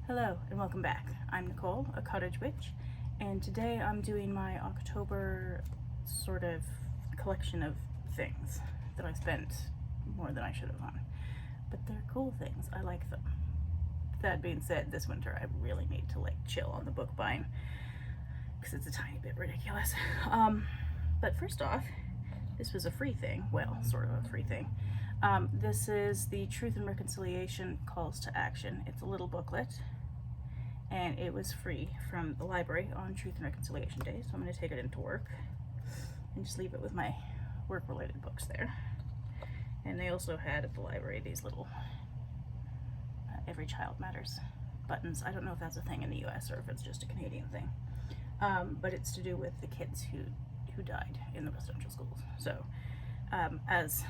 Hello and welcome back. I'm Nicole, a cottage witch, and today I'm doing my October sort of collection of things that I spent more than I should have on. But they're cool things. I like them. That being said, this winter I really need to chill on the book buying because it's a tiny bit ridiculous. But first off, this was a free thing. Well, sort of a free thing. This is the Truth and Reconciliation Calls to Action. It's a little booklet, and it was free from the library on Truth and Reconciliation Day, so I'm going to take it into work and just leave it with my work-related books there. And they also had at the library these little Every Child Matters buttons. I don't know if that's a thing in the US or if it's just a Canadian thing, but it's to do with the kids who died in the residential schools. So as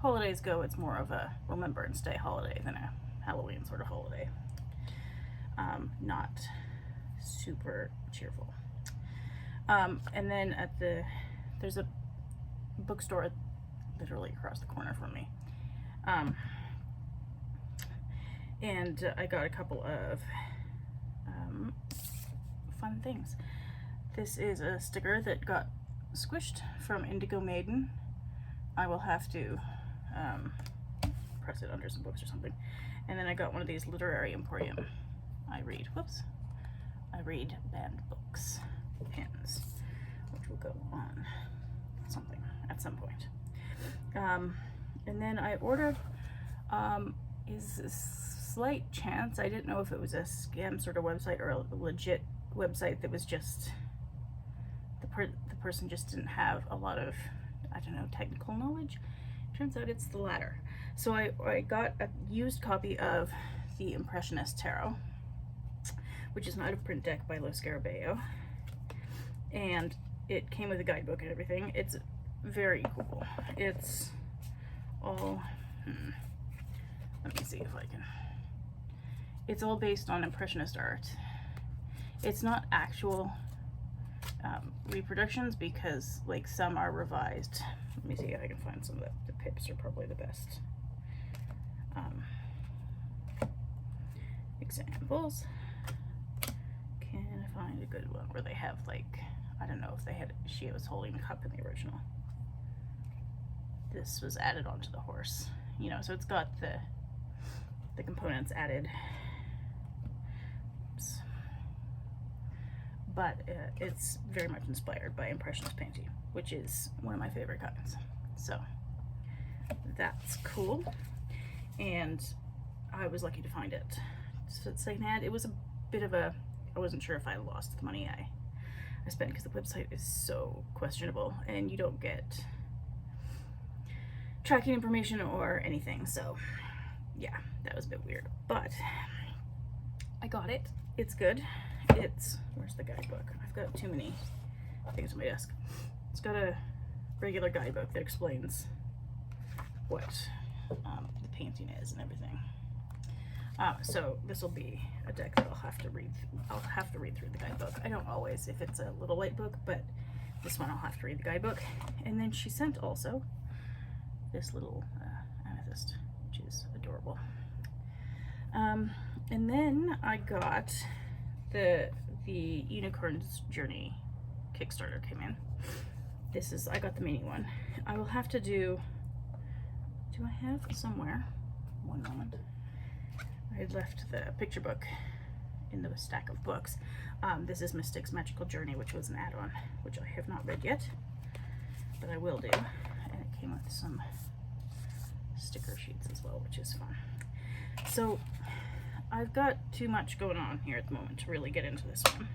holidays go, it's more of a Remembrance Day holiday than a Halloween sort of holiday. Not super cheerful. And then there's a bookstore literally across the corner from me. And I got a couple of fun things. This is a sticker that got squished from Indigo Maiden. I will have to press it under some books or something. And then I got one of these Literary Emporium I read banned books pins, which will go on something at some point. And then I ordered is a slight chance, I didn't know if it was a scam sort of website or a legit website that was just the person just didn't have a lot of, I don't know, technical knowledge. Turns out it's the latter. So I got a used copy of the Impressionist Tarot, which is an out of print deck by Los Scarabeo, and it came with a guidebook and everything. It's very cool. It's all let me see if I can. It's all based on Impressionist art. It's not actual reproductions because some are revised. Let me see if I can find some of that. The pips are probably the best examples. Can I find a good one where they have I don't know if she was holding a cup in the original. This was added onto the horse, so it's got the components added. Oops. But it's very much inspired by Impressionist painting, which is one of my favorite kinds. So that's cool, and I was lucky to find it. So it's secondhand. It was a bit of a, I wasn't sure if I lost the money I spent because the website is so questionable and you don't get tracking information or anything. So yeah, that was a bit weird, but I got it. It's good. Where's the guidebook? I've got too many things on my desk. It's got a regular guidebook that explains what the painting is and everything. So this will be a deck that I'll have to read through the guidebook. I don't always if it's a little light book, but this one I'll have to read the guidebook. And then she sent also this little amethyst, which is adorable. And then I got the Unicorn's Journey Kickstarter came in. I got the mini one. I will have to do I have somewhere, one moment. I had left the picture book in the stack of books. This is Mystic's Magical Journey, which was an add-on, which I have not read yet, but I will do. And it came with some sticker sheets as well, which is fun. So I've got too much going on here at the moment to really get into this one.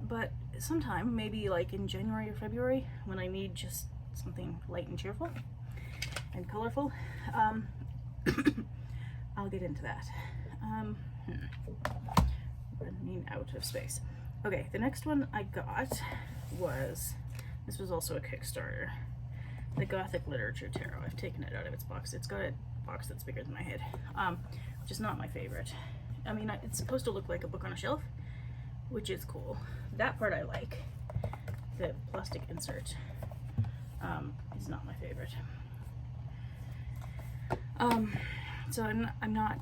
But sometime, maybe in January or February, when I need just something light and cheerful and colorful, I'll get into that. Running out of space. Okay, the next one I got this was also a Kickstarter. The Gothic Literature Tarot. I've taken it out of its box. It's got a box that's bigger than my head, which is not my favorite. I mean, it's supposed to look like a book on a shelf, which is cool. That part I like. The plastic insert is not my favorite. So I'm not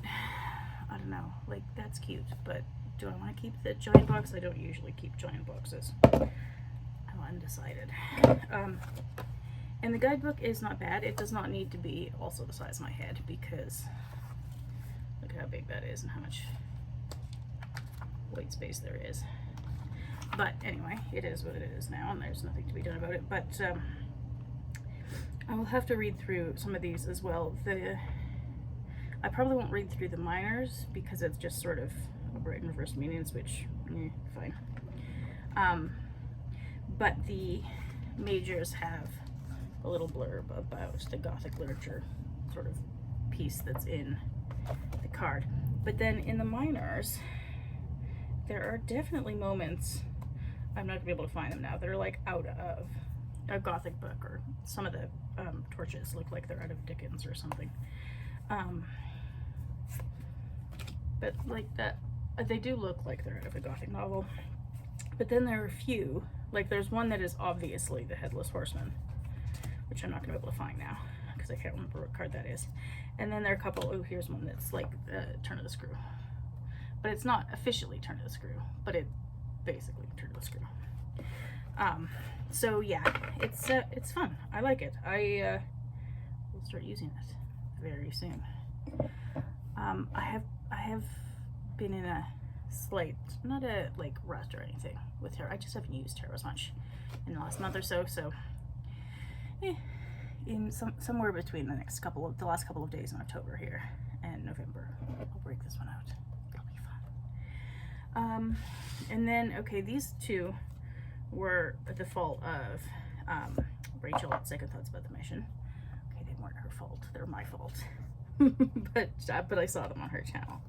I don't know, like that's cute, but do I want to keep the giant box? I don't usually keep giant boxes. I'm undecided. And the guidebook is not bad. It does not need to be also the size of my head, because look at how big that is and how much white space there is. But anyway, it is what it is now, and there's nothing to be done about it. But I will have to read through some of these as well. I probably won't read through the minors because it's just sort of upright and reverse meanings, which, fine. But the majors have a little blurb about the Gothic literature sort of piece that's in the card. But then in the minors, there are definitely moments, I'm not going to be able to find them now, that are like out of a Gothic book, or some of the torches look like they're out of Dickens or something. But like that, they do look like they're out of a Gothic novel. But then there are a few, like there's one that is obviously the Headless Horseman, which I'm not going to be able to find now because I can't remember what card that is. And then there are a couple, oh, here's one that's like Turn of the Screw. But it's not officially Turn of the Screw, but it basically Turn of the Screw. So yeah, it's fun. I like it. I will start using it very soon. I have been in a slight, not a like rut or anything with tarot. I just haven't used tarot as much in the last month or so. So in somewhere between the last couple of days in October here and November, I'll break this one out. It'll be fun. And then okay, these two were the fault of Rachel at Second Thoughts About the Mission. Okay, they weren't her fault, they're my fault. but I saw them on her channel.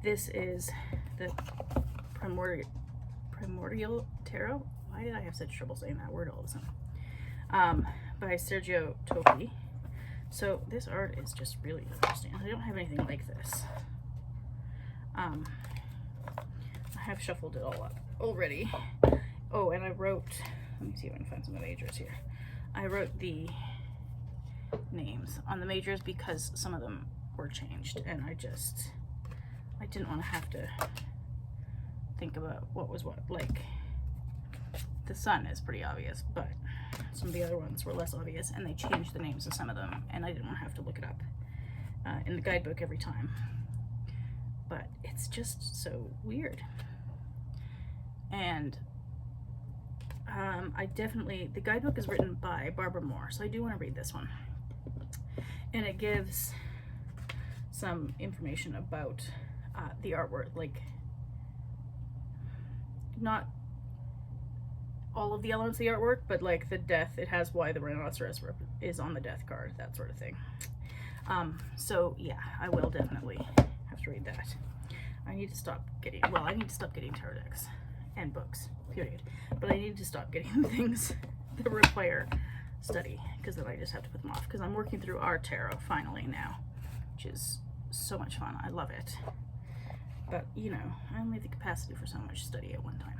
This is the Primordial Tarot. Why did I have such trouble saying that word all of a sudden? By Sergio Toppi. So this art is just really interesting. I don't have anything like this. I have shuffled it all up already. Oh, and I wrote, let me see if I can find some of the majors here. I wrote the names on the majors because some of them were changed, and I didn't want to have to think about what was what. Like the sun is pretty obvious, but some of the other ones were less obvious, and they changed the names of some of them, and I didn't want to have to look it up in the guidebook every time. But it's just so weird. And the guidebook is written by Barbara Moore, so I do want to read this one. And it gives some information about the artwork, like not all of the elements of the artwork, but like the death, it has why the rhinoceros is on the death card, that sort of thing. So yeah, I will definitely have to read that. I need to stop getting tarot decks and books, period. But I need to stop getting things that require study, because then I just have to put them off, because I'm working through our tarot finally now, which is so much fun. I love it. But, you know, I only have the capacity for so much study at one time.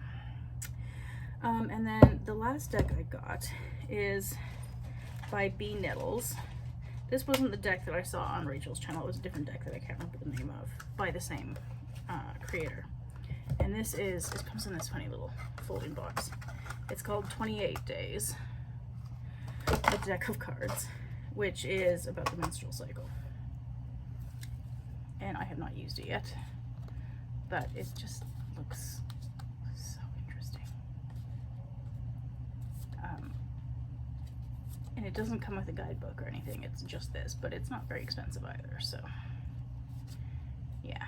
And then the last deck I got is by B. Nettles. This wasn't the deck that I saw on Rachel's channel. It was a different deck that I can't remember the name of, by the same creator. And this is, it comes in this funny little folding box. It's called 28 Days, a deck of cards, which is about the menstrual cycle. And I have not used it yet, but it just looks so interesting. And it doesn't come with a guidebook or anything, it's just this, but it's not very expensive either, so yeah,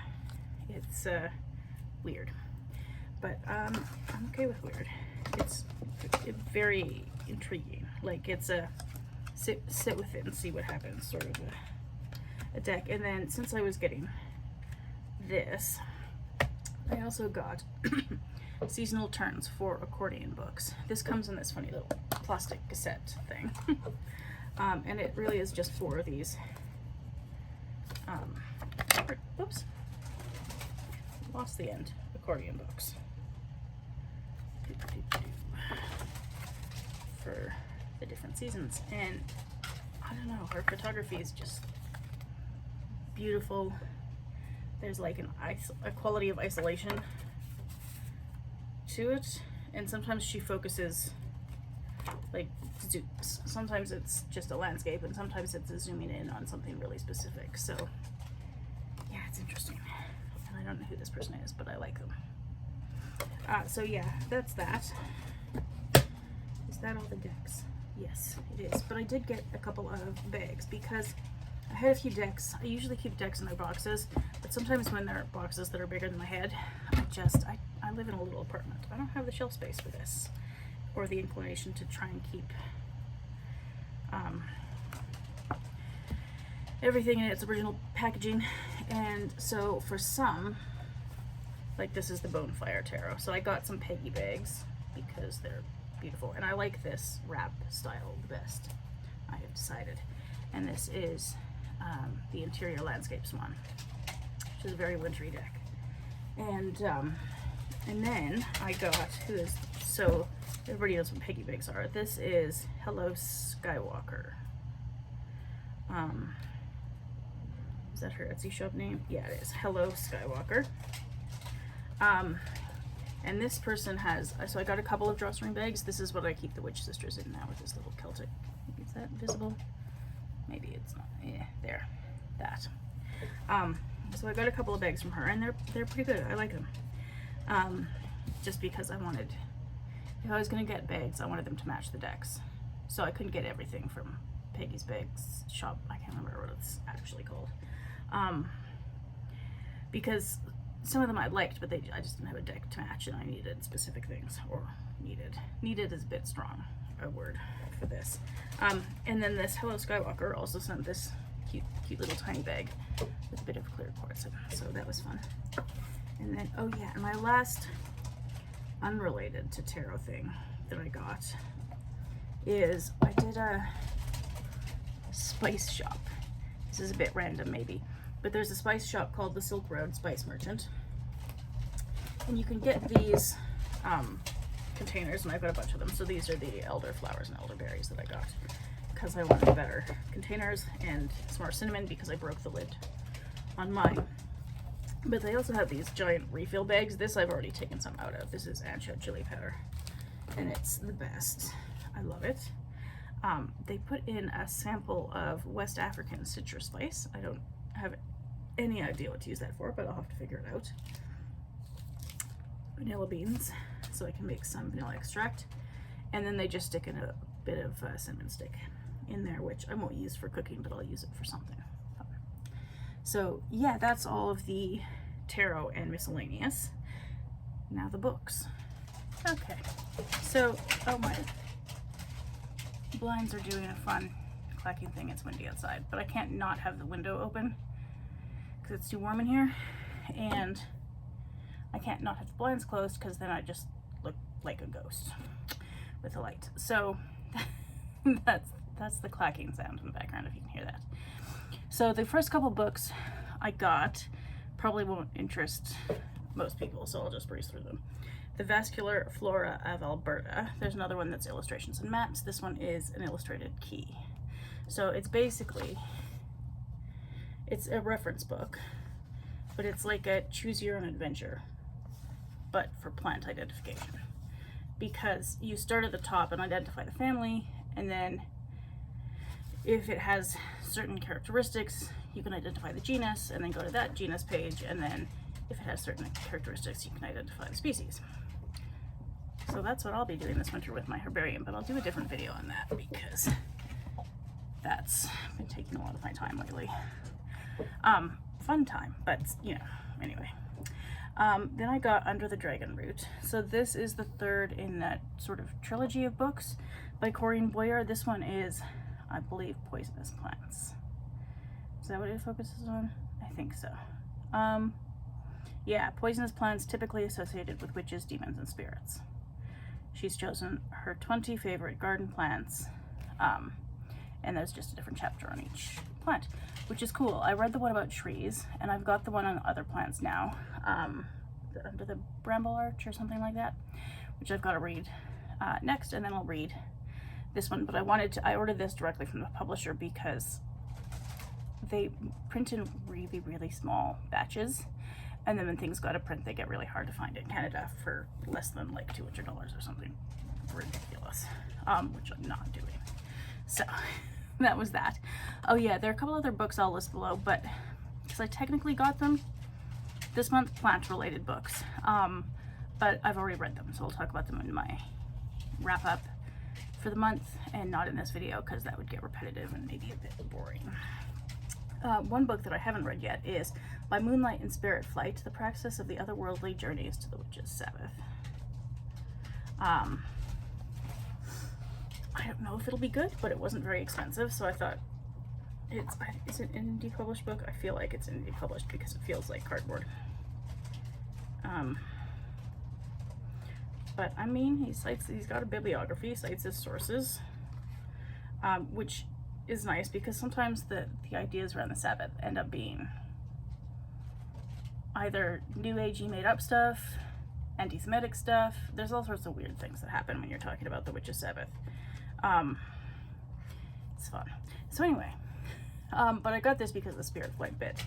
it's weird. But I'm okay with weird. It's very intriguing. Like it's a sit with it and see what happens sort of a deck. And then since I was getting this, I also got seasonal turns for accordion books. This comes in this funny little plastic cassette thing. And it really is just 4 of these. Oops. Lost the end. Accordion books. For the different seasons. And I don't know, her photography is just beautiful. There's like a quality of isolation to it, and sometimes she focuses, like, sometimes it's just a landscape, and sometimes it's a zooming in on something really specific. So yeah, it's interesting, and I don't know who this person is, but I like them. So yeah, that's that. Is that all the decks? Yes, it is. But I did get a couple of bags because I had a few decks. I usually keep decks in their boxes, but sometimes when there are boxes that are bigger than my head, I live in a little apartment. I don't have the shelf space for this, or the inclination to try and keep everything in its original packaging. And so for some, like this is the Bonefire Tarot. So I got some Peggy bags because they're beautiful, and I like this wrap style the best, I have decided. And this is the Interior Landscapes one, which is a very wintry deck. And then I got, so everybody knows what Peggy bags are. This is Hello Skywalker. Is that her Etsy shop name? Yeah, it is. Hello Skywalker. And this person has, so I got a couple of drawstring bags. This is what I keep the Witch Sisters in now, with this little Celtic. Is that visible? Maybe it's not. Yeah, there. That. So I got a couple of bags from her, and they're pretty good. I like them. Just because I wanted, if I was going to get bags, I wanted them to match the decks. So I couldn't get everything from Peggy's Bags shop. I can't remember what it's actually called. Because some of them I liked, but I just didn't have a deck to match, and I needed specific things, or needed is a bit strong a word for this. And then this Hello Skywalker also sent this cute little tiny bag with a bit of clear quartz in it, so that was fun. And then, oh yeah, and my last unrelated to tarot thing that I got is I did a spice shop. This is a bit random maybe, but there's a spice shop called the Silk Road Spice Merchant, and you can get these containers, and I've got a bunch of them. So these are the elderflowers and elderberries that I got because I wanted better containers, and some more cinnamon because I broke the lid on mine. But they also have these giant refill bags. This I've already taken some out of. This is ancho chili powder, and it's the best. I love it. They put in a sample of West African citrus spice. I don't have any idea what to use that for, but I'll have to figure it out. Vanilla beans, so I can make some vanilla extract. And then they just stick in a bit of cinnamon stick in there, which I won't use for cooking, but I'll use it for something. So yeah, that's all of the tarot and miscellaneous. Now the books. Okay, so, oh my, blinds are doing a fun clacking thing. It's windy outside, but I can't not have the window open because it's too warm in here, and I can't not have the blinds closed because then I just look like a ghost with the light. So that's the clacking sound in the background, if you can hear that. So the first couple books I got probably won't interest most people, so I'll just breeze through them. The Vascular Flora of Alberta. There's another one that's illustrations and maps. This one is an illustrated key. So it's basically, it's a reference book, but it's like a choose your own adventure, but for plant identification. Because you start at the top and identify the family, and then if it has certain characteristics, you can identify the genus and then go to that genus page, and then if it has certain characteristics, you can identify the species. So that's what I'll be doing this winter with my herbarium, but I'll do a different video on that because that's been taking a lot of my time lately. Fun time, but you know, anyway. Then I got Under the Dragon Root. So this is the third in that sort of trilogy of books by Corinne Boyer. This one is, I believe, poisonous plants. Is that what it focuses on? I think so. Yeah, poisonous plants typically associated with witches, demons, and spirits. She's chosen her 20 favorite garden plants, and there's just a different chapter on each plant, which is cool. I read the one about trees, and I've got the one on other plants now, Under the Bramble Arch or something like that, which I've got to read next, and then I'll read this one. But I ordered this directly from the publisher because they print in really, really small batches. And then when things go out of print, they get really hard to find in Canada for less than like $200 or something ridiculous, which I'm not doing. So that was that. Oh yeah, there are a couple other books I'll list below, but because I technically got them this month, plant-related books. But I've already read them, so I'll talk about them in my wrap-up for the month and not in this video because that would get repetitive and maybe a bit boring. One book that I haven't read yet is By Moonlight and Spirit Flight, The Practice of the Otherworldly Journeys to the Witch's Sabbath. I don't know if it'll be good, but it wasn't very expensive, so I thought it's an indie published book. I feel like it's indie published because it feels like cardboard. But I mean, he's got a bibliography, cites his sources, which is nice because sometimes the ideas around the Sabbath end up being either new agey made up stuff, anti-Semitic stuff. There's all sorts of weird things that happen when you're talking about the Witch's Sabbath. It's fun. So anyway, but I got this because of the Spirit Flight bit,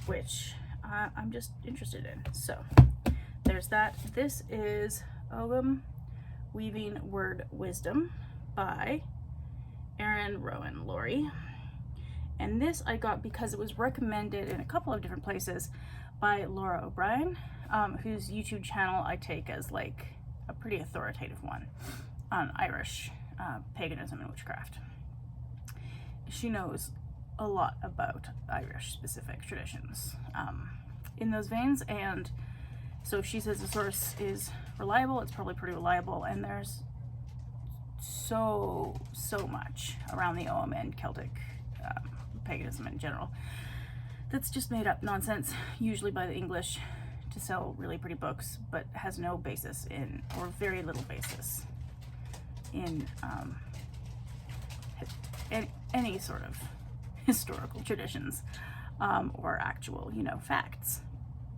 which I'm just interested in. So there's that. This is Ogam Weaving Word Wisdom by Erynn, Rowan, Laurie. And this I got because it was recommended in a couple of different places by Laura O'Brien, whose YouTube channel I take as like a pretty authoritative one on Irish paganism and witchcraft. She knows a lot about Irish specific traditions in those veins, and so if she says the source is reliable, it's probably pretty reliable, and there's so much around the Ogam and Celtic paganism in general that's just made up nonsense, usually by the English to sell really pretty books, but has no basis in, or very little basis in any sort of historical traditions or actual, facts.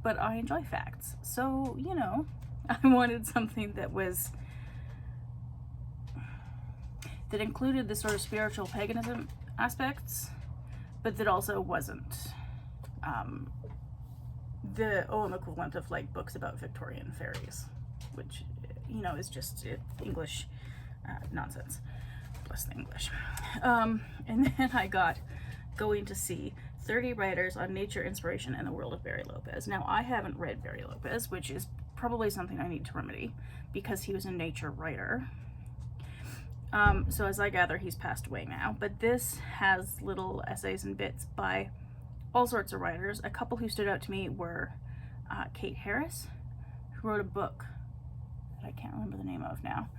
But I enjoy facts, so I wanted something that included the sort of spiritual paganism aspects, but that also wasn't the Ogam equivalent of like books about Victorian fairies, which is just English nonsense. Bless the English. And then I got Going to Sea, 30 Writers on Nature, Inspiration, and the World of Barry Lopez. Now, I haven't read Barry Lopez, which is probably something I need to remedy because he was a nature writer. So as I gather, he's passed away now. But this has little essays and bits by all sorts of writers. A couple who stood out to me were Kate Harris, who wrote a book that I can't remember the name of now.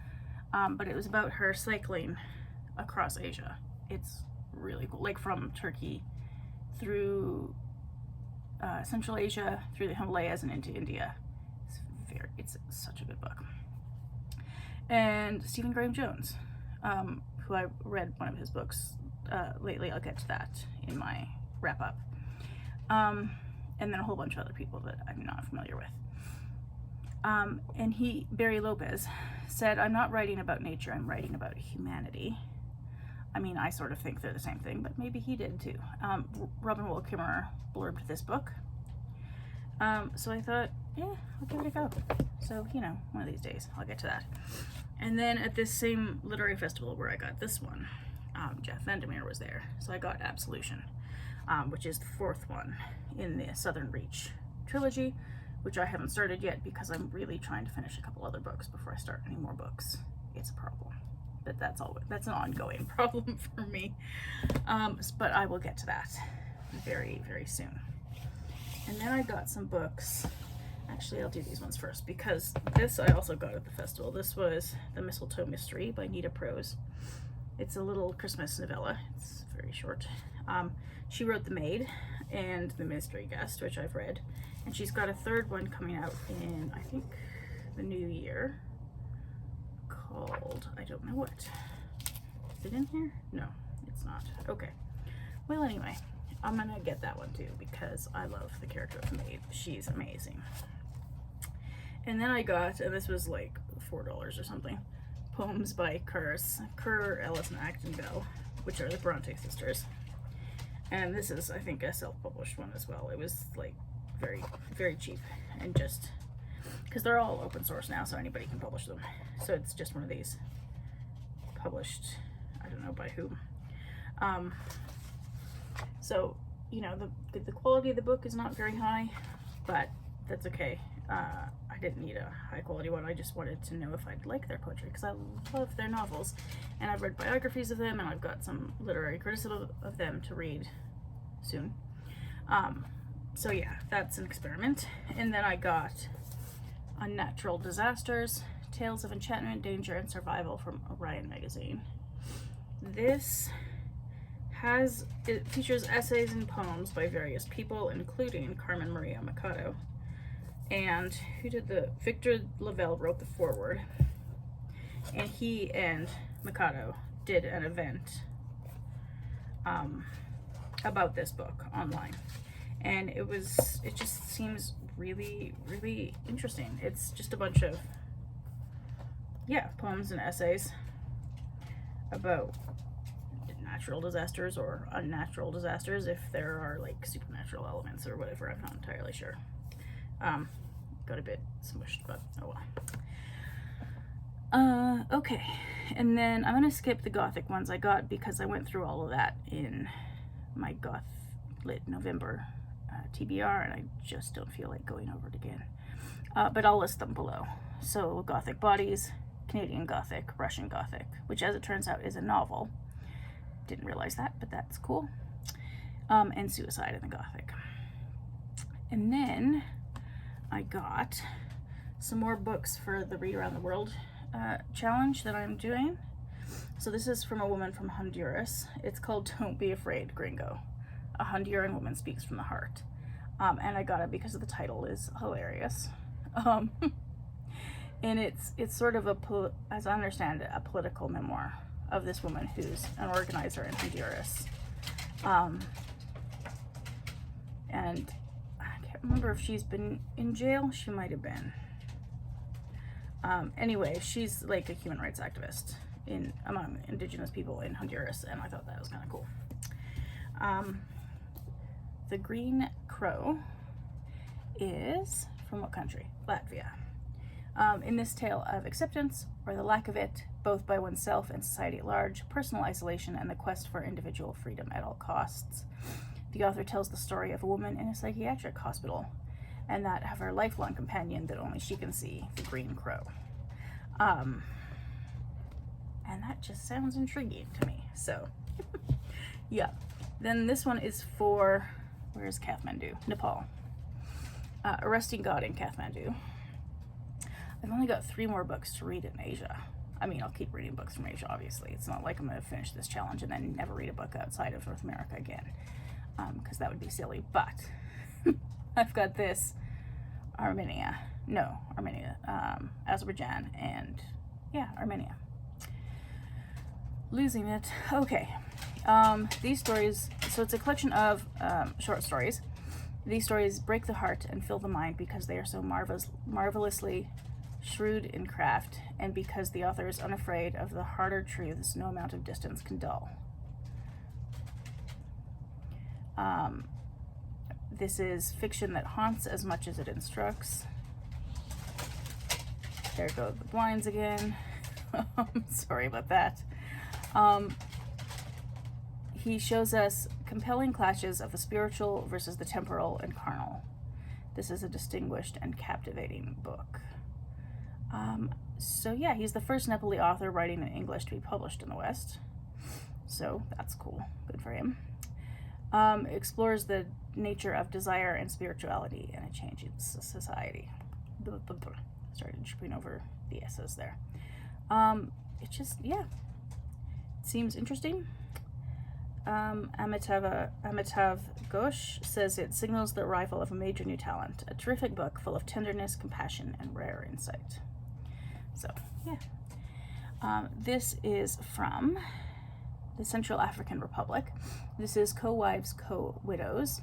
But it was about her cycling across Asia. It's really cool, like from Turkey through Central Asia, through the Himalayas and into India. It's such a good book. And Stephen Graham Jones, who I read one of his books lately. I'll get to that in my wrap up. And then a whole bunch of other people that I'm not familiar with. And Barry Lopez said, "I'm not writing about nature, I'm writing about humanity." I mean, I sort of think they're the same thing, but maybe he did too. Robin Wall Kimmerer blurbed this book. So I thought, yeah, I'll give it a go. So, one of these days I'll get to that. And then at this same literary festival where I got this one, Jeff Vandermeer was there. So I got Absolution, which is the fourth one in the Southern Reach trilogy, which I haven't started yet because I'm really trying to finish a couple other books before I start any more books. It's a problem. But that's an ongoing problem for me. But I will get to that very, very soon. And then I got some books. Actually, I'll do these ones first because this I also got at the festival. This was The Mistletoe Mystery by Nita Prose. It's a little Christmas novella. It's very short. She wrote The Maid and The Mystery Guest, which I've read. And she's got a third one coming out in, I think, the new year. Called, I don't know what. Is it in here? No, it's not. Okay. Well, anyway, I'm gonna get that one too because I love the character of Maid. She's amazing. And then I got, and this was like $4 or something, poems by Kerr, Ellis, and Acton Bell, which are the Bronte sisters. And this is, I think, a self-published one as well. It was like very, very cheap, and just because they're all open source now, so anybody can publish them. So it's just one of these published, I don't know by whom. So, you know, the quality of the book is not very high, but that's okay. I didn't need a high quality one. I just wanted to know if I'd like their poetry, because I love their novels, and I've read biographies of them, and I've got some literary criticism of them to read soon. So yeah, that's an experiment. And then I got Unnatural Disasters, Tales of Enchantment, Danger, and Survival from Orion magazine. This it features essays and poems by various people, including Carmen Maria Machado. And who did Victor Lavelle wrote the foreword. And he and Machado did an event about this book online. And it just seems really, really interesting. It's just a bunch of, yeah, poems and essays about natural disasters or unnatural disasters, if there are like supernatural elements or whatever. I'm not entirely sure. Got a bit smushed, but oh well. Okay, and then I'm gonna skip the Gothic ones I got because I went through all of that in my Goth Lit November TBR, and I just don't feel like going over it again. But I'll list them below. So Gothic Bodies, Canadian Gothic, Russian Gothic, which as it turns out is a novel. Didn't realize that, but that's cool. And Suicide in the Gothic. And then I got some more books for the Read Around the World challenge that I'm doing. So this is from a woman from Honduras. It's called Don't Be Afraid, Gringo. A Honduran woman speaks from the heart. And I got it because the title is hilarious. And it's sort of as I understand it, a political memoir of this woman who's an organizer in Honduras. And I can't remember if she's been in jail. She might have been. Anyway, she's like a human rights activist among indigenous people in Honduras, and I thought that was kind of cool. The Green Crow is from what country? Latvia. In this tale of acceptance, or the lack of it, both by oneself and society at large, personal isolation, and the quest for individual freedom at all costs, the author tells the story of a woman in a psychiatric hospital, and that of her lifelong companion that only she can see, the Green Crow. And that just sounds intriguing to me, so yeah. Then this one is for, where's Kathmandu? Nepal. Arresting God in Kathmandu. I've only got 3 more books to read in Asia. I mean, I'll keep reading books from Asia, obviously. It's not like I'm going to finish this challenge and then never read a book outside of North America again, because that would be silly. But I've got this, Armenia, Azerbaijan, and yeah, Armenia. Losing it. Okay. These stories, so it's a collection of short stories. These stories break the heart and fill the mind because they are so marvelously shrewd in craft, and because the author is unafraid of the harder truths no amount of distance can dull. This is fiction that haunts as much as it instructs. There go the blinds again. Sorry about that. He shows us compelling clashes of the spiritual versus the temporal and carnal. This is a distinguished and captivating book. So yeah, he's the first Nepali author writing in English to be published in the West. So that's cool. Good for him. Explores the nature of desire and spirituality in a changing society. Started tripping over the S's there. It just, yeah, it seems interesting. Amitav Ghosh says it signals the arrival of a major new talent. A terrific book full of tenderness, compassion, and rare insight. So, yeah. This is from the Central African Republic. This is Co-Wives, Co-Widows.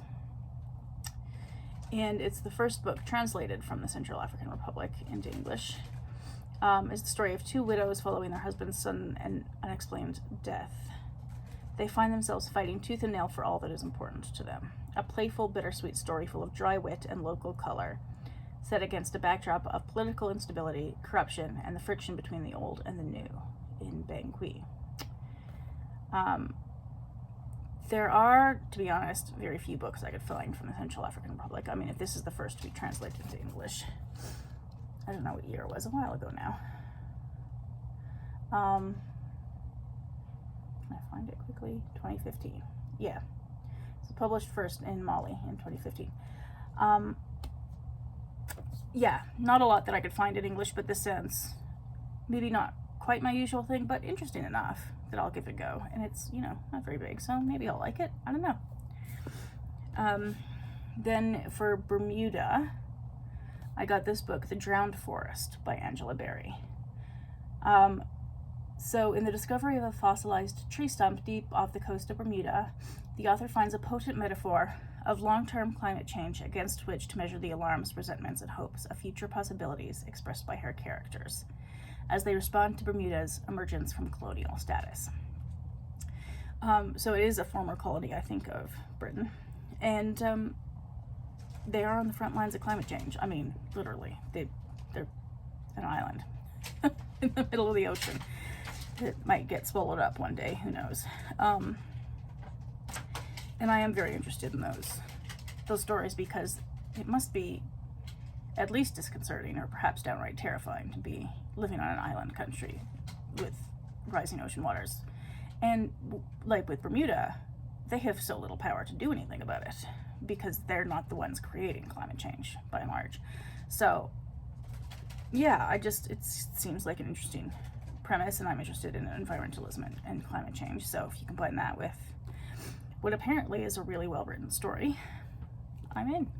And it's the first book translated from the Central African Republic into English. It's the story of 2 widows following their husband's sudden and unexplained death. they find themselves fighting tooth and nail for all that is important to them. A playful, bittersweet story full of dry wit and local color, set against a backdrop of political instability, corruption, and the friction between the old and the new in Bangui. There are, to be honest, very few books I could find from the Central African Republic. I mean, if this is the first to be translated into English, I don't know what year it was, a while ago now. Can I find it quickly? 2015. Yeah. It's published first in Mali in 2015. Yeah, not a lot that I could find in English, but this sounds maybe not quite my usual thing, but interesting enough that I'll give it a go. And it's, you know, not very big, so maybe I'll like it. I don't know. Then for Bermuda, I got this book, The Drowned Forest by Angela Berry. So in the discovery of a fossilized tree stump deep off the coast of Bermuda, the author finds a potent metaphor of long-term climate change against which to measure the alarms, resentments, and hopes of future possibilities expressed by her characters as they respond to Bermuda's emergence from colonial status. So it is a former colony, I think, of Britain. And they are on the front lines of climate change. I mean, literally. They're an island in the middle of the ocean. It might get swallowed up one day, who knows. And I am very interested in those stories because it must be at least disconcerting or perhaps downright terrifying to be living on an island country with rising ocean waters. And like with Bermuda, they have so little power to do anything about it because they're not the ones creating climate change by and large. So yeah, it seems like an interesting premise, and I'm interested in environmentalism and climate change. So if you combine that with what apparently is a really well-written story, I'm in.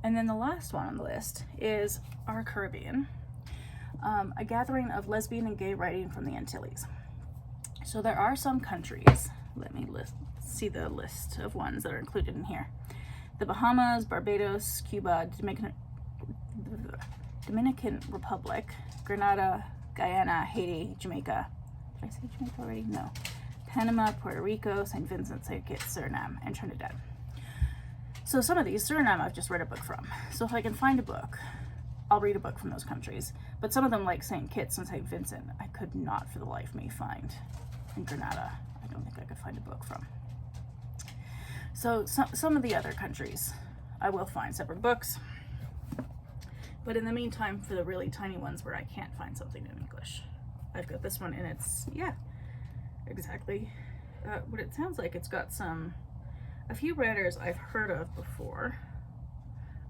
And then the last one on the list is Our Caribbean, a gathering of lesbian and gay writing from the Antilles. So there are some countries, let me see the list of ones that are included in here. The Bahamas, Barbados, Cuba, Dominican Republic, Grenada, Guyana, Haiti, Jamaica. Did I say Jamaica already? No. Panama, Puerto Rico, St. Vincent, St. Kitts, Suriname, and Trinidad. So some of these, Suriname I've just read a book from. So if I can find a book, I'll read a book from those countries. But some of them, like St. Kitts and St. Vincent, I could not for the life of me find. In Grenada, I don't think I could find a book from. So some of the other countries, I will find separate books. But in the meantime, for the really tiny ones where I can't find something in English, I've got this one, and it's, yeah, exactly what it sounds like. It's got a few writers I've heard of before.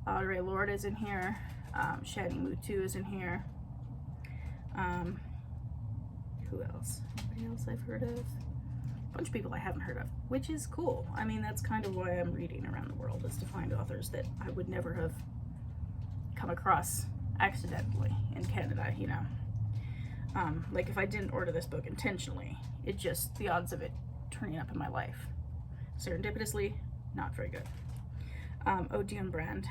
Audrey Lorde is in here. Shadi Mutu is in here. Who else? Anybody else I've heard of? A bunch of people I haven't heard of, which is cool. I mean, that's kind of why I'm reading around the world, is to find authors that I would never have come across accidentally in Canada, you know. Like if I didn't order this book intentionally, it just, the odds of it turning up in my life, serendipitously, not very good. Odion Brand,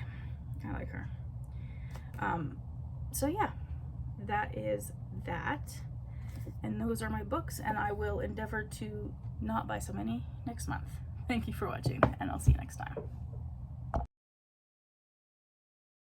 I like her. So yeah, that is that. And those are my books, and I will endeavor to not buy so many next month. Thank you for watching, and I'll see you next time.